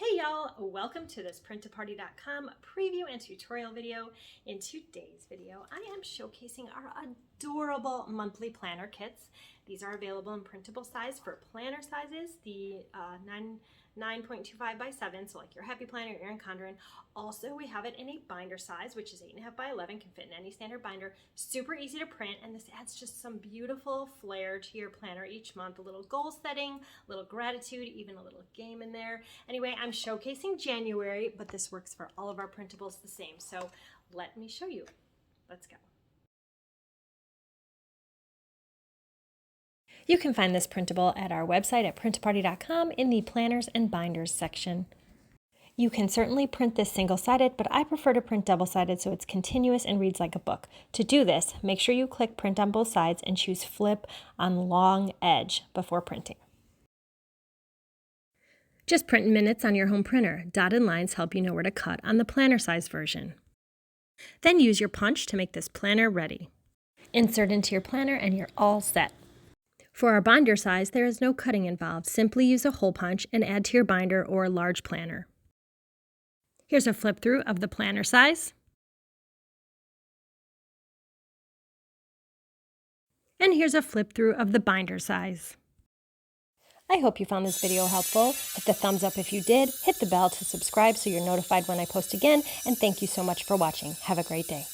Hey y'all, welcome to this Print-A-Party.com preview and tutorial video. In today's video, I am showcasing our adorable monthly planner kits. These are available in printable size for planner sizes, the 9.25 by 7, so like your Happy Planner, your Erin Condren. Also, we have it in a binder size, which is 8.5 by 11, can fit in any standard binder. Super easy to print, and this adds just some beautiful flair to your planner each month. A little goal setting, a little gratitude, even a little game in there. Anyway, I'm showcasing January, but this works for all of our printables the same. So let me show you. Let's go. You can find this printable at our website at Print-A-Party.com in the Planners and Binders section. You can certainly print this single-sided, but I prefer to print double-sided so it's continuous and reads like a book. To do this, make sure you click Print on both sides and choose Flip on Long Edge before printing. Just print in minutes on your home printer. Dotted lines help you know where to cut on the planner size version. Then use your punch to make this planner ready. Insert into your planner and you're all set. For our binder size, there is no cutting involved. Simply use a hole punch and add to your binder or large planner. Here's a flip through of the planner size. And here's a flip through of the binder size. I hope you found this video helpful. Hit the thumbs up if you did. Hit the bell to subscribe so you're notified when I post again. And thank you so much for watching. Have a great day.